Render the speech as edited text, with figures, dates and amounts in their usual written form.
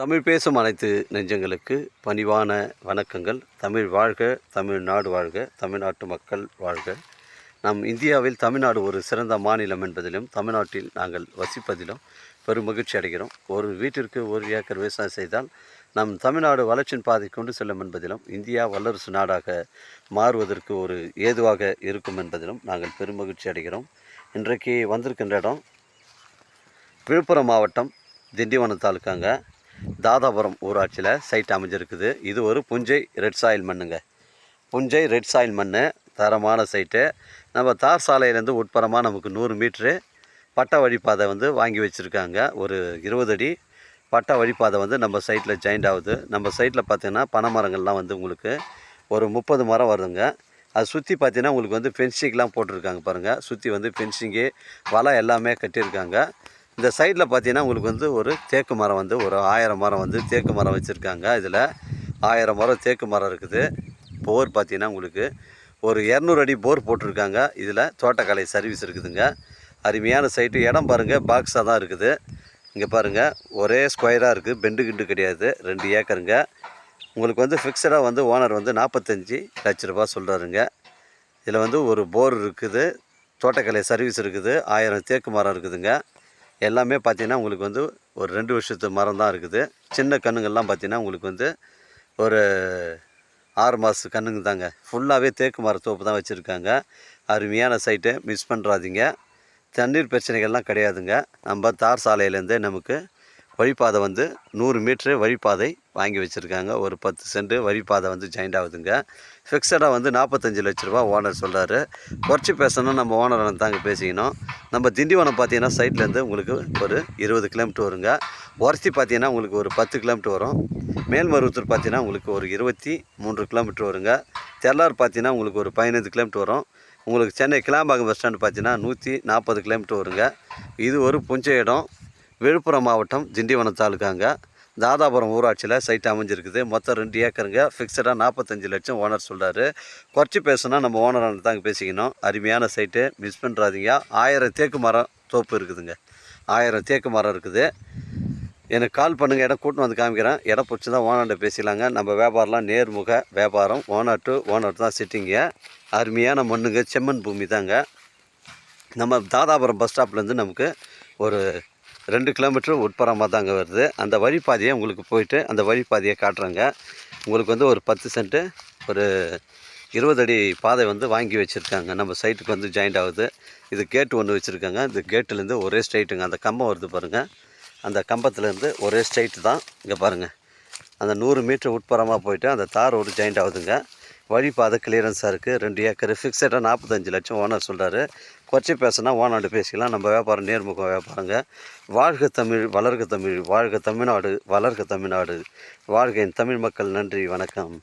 தமிழ் பேசும் அனைத்து நெஞ்சங்களுக்கு பணிவான வணக்கங்கள். தமிழ் வாழ்க, தமிழ்நாடு வாழ்க, தமிழ்நாட்டு மக்கள் வாழ்க. நம் இந்தியாவில் தமிழ்நாடு ஒரு சிறந்த மாநிலம் என்பதிலும் தமிழ்நாட்டில் நாங்கள் வசிப்பதிலும் பெரும் மகிழ்ச்சி அடைகிறோம். ஒரு வீட்டிற்கு 1 ஏக்கர் விவசாயம் செய்தால் நம் தமிழ்நாடு வளர்ச்சியின் பாதை கொண்டு செல்லும் என்பதிலும் இந்தியா வல்லரசு நாடாக மாறுவதற்கு ஒரு ஏதுவாக இருக்கும் என்பதிலும் நாங்கள் பெரும் மகிழ்ச்சி அடைகிறோம். இன்றைக்கு வந்திருக்கின்ற இடம் விழுப்புரம் மாவட்டம் திண்டிவனம் தாலுக்காங்க, தாதாபுரம் ஊராட்சியில் சைட் அமைஞ்சிருக்குது. இது ஒரு புஞ்சை ரெட் சாயில் மண்ணுங்க. புஞ்சை ரெட் சாயில் மண், தரமான சைட்டு. நம்ம தார் சாலையிலேருந்து உட்புறமாக நமக்கு 100 மீட்ரு பட்டா வழிப்பாதை வாங்கி வச்சுருக்காங்க. ஒரு 20 அடி பட்டா வழிப்பாதை நம்ம சைட்டில் ஜாயிண்ட் ஆகுது. நம்ம சைட்டில் பார்த்திங்கன்னா பனை மரங்கள்லாம் உங்களுக்கு ஒரு 30 மரம் வருதுங்க. அது சுற்றி பார்த்திங்கன்னா உங்களுக்கு ஃபென்சிங்லாம் போட்டிருக்காங்க பாருங்கள். சுற்றி ஃபென்சிங்கு வலை எல்லாமே கட்டியிருக்காங்க. இந்த சைடில் பார்த்தீங்கன்னா உங்களுக்கு ஒரு தேக்கு மரம் ஒரு 1000 மரம் தேக்கு மரம் வச்சுருக்காங்க. இதில் 1000 மரம் தேக்கு மரம் இருக்குது. போர் பார்த்தீங்கன்னா உங்களுக்கு ஒரு 200 அடி போர் போட்டிருக்காங்க. இதில் தோட்டக்கலை சர்வீஸ் இருக்குதுங்க. அருமையான சைட்டு. இடம் பாருங்கள், பாக்ஸாக தான் இருக்குது. இங்கே பாருங்கள், ஒரே ஸ்கொயராக இருக்குது, பெண்டு கிண்டு கிடையாது. 2 ஏக்கருங்க. உங்களுக்கு ஃபிக்ஸடாக ஓனர் 45 லட்ச ரூபா சொல்கிறாருங்க. இதில் ஒரு போர் இருக்குது, தோட்டக்கலை சர்வீஸ் இருக்குது, 1000 தேக்கு மரம் இருக்குதுங்க. எல்லாமே பார்த்திங்கன்னா உங்களுக்கு ஒரு 2 வருஷத்து மரம் தான் இருக்குது. சின்ன கன்றுங்கள்லாம் பார்த்திங்கன்னா உங்களுக்கு ஒரு 6 மாத கன்றுங்க தாங்க. ஃபுல்லாகவே தேக்கு மரத்தோப்பு தான் வச்சுருக்காங்க. அருமையான சைட்டு, மிஸ் பண்ணுறாதீங்க. தண்ணீர் பிரச்சனைகள்லாம் கிடையாதுங்க. நம்ம தார் சாலையிலேருந்து நமக்கு வழிப்பாதை 100 மீட்ரு வழிப்பாதை வாங்கி வச்சுருக்காங்க. ஒரு 10 சென்ட் வழிப்பாதை ஜாயிண்ட் ஆகுதுங்க. ஃபிக்ஸடாக 45 லட்ச ரூபா ஓனர் சொல்கிறாரு. குறைச்சி பேசணும், நம்ம ஓனரை தாங்க பேசிக்கணும். நம்ம திண்டிவனம் பார்த்தீங்கன்னா சைட்லேருந்து உங்களுக்கு ஒரு 20 கிலோமீட்டர் வருங்க. ஒரத்தி பார்த்தீங்கன்னா உங்களுக்கு ஒரு 10 கிலோமீட்டர் வரும். மேல்மருவத்தூர் பார்த்தீங்கன்னா உங்களுக்கு ஒரு 23 கிலோமீட்டர் வருங்க. தெல்லார் பார்த்தீங்கன்னா உங்களுக்கு ஒரு 15 கிலோமீட்டர் வரும். உங்களுக்கு சென்னை கிளாம்பாக்கம் பஸ் ஸ்டாண்டு பார்த்தீங்கன்னா 140 கிலோமீட்டர் வருங்க. இது ஒரு புஞ்சை இடம். விழுப்புரம் மாவட்டம் திண்டிவனம் தாலுக்காங்க, தாதாபுரம் ஊராட்சியில் சைட் அமைஞ்சிருக்குது. மொத்தம் 2 ஏக்கருங்க. ஃபிக்ஸடாக 45 லட்சம் ஓனர் சொல்கிறாரு. குறைச்சி பேசுனா நம்ம ஓனரை தாங்க பேசிக்கணும். அருமையான சைட்டு, மிஸ் பண்ணுறாதீங்க. 1000 தேக்கு மரம் தோப்பு இருக்குதுங்க. 1000 தேக்கு மரம் இருக்குது. எனக்கு கால் பண்ணுங்கள், இடம் கூட்டின்னு காமிக்கிறேன். இடம் பிடிச்சி தான் ஓனர்கிட்ட பேசிக்கலாங்க. நம்ம வியாபாரம்லாம் நேர்முக வியாபாரம். ஓனர் டு ஓனர் தான் சிட்டிங்க. அருமையான மண்ணுங்க, செம்மண் பூமி தாங்க. நம்ம தாதாபுரம் பஸ் ஸ்டாப்லேருந்து நமக்கு ஒரு 2 கிலோமீட்டர் உட்புறமாக தாங்க வருது. அந்த வழிப்பாதையை உங்களுக்கு போயிட்டு அந்த வழிப்பாதையை காட்டுறேங்க. உங்களுக்கு ஒரு 10 சென்ட்டு ஒரு 20 அடி பாதை வாங்கி வச்சுருக்காங்க. நம்ம சைட்டுக்கு ஜாயிண்ட் ஆகுது. இது கேட்டு ஒன்று வச்சுருக்காங்க. இந்த கேட்டுலேருந்து ஒரே ஸ்ட்ரைட்டுங்க. அந்த கம்பம் வருது பாருங்கள், அந்த கம்பத்துலேருந்து ஒரே ஸ்ட்ரைட்டு தான். இங்கே பாருங்கள், அந்த 100 மீட்டர் உட்புறமாக போயிட்டு அந்த தார் ஒரு ஜாயிண்ட் ஆகுதுங்க. வழிபாதை கிளியரன்ஸாக இருக்குது. 2 ஏக்கர். ஃபிக்ஸடாக 45 லட்சம் ஓனர் சொல்கிறாரு. குறைச்சி பேசினா ஓனாண்டு பேசிக்கலாம். நம்ம வியாபாரம் நேர்முக வியாபாரங்க. வாழ்க தமிழ், வளர்க தமிழ், வாழ்க தமிழ்நாடு, வளர்க தமிழ்நாடு, வாழ்க என் தமிழ் மக்கள். நன்றி, வணக்கம்.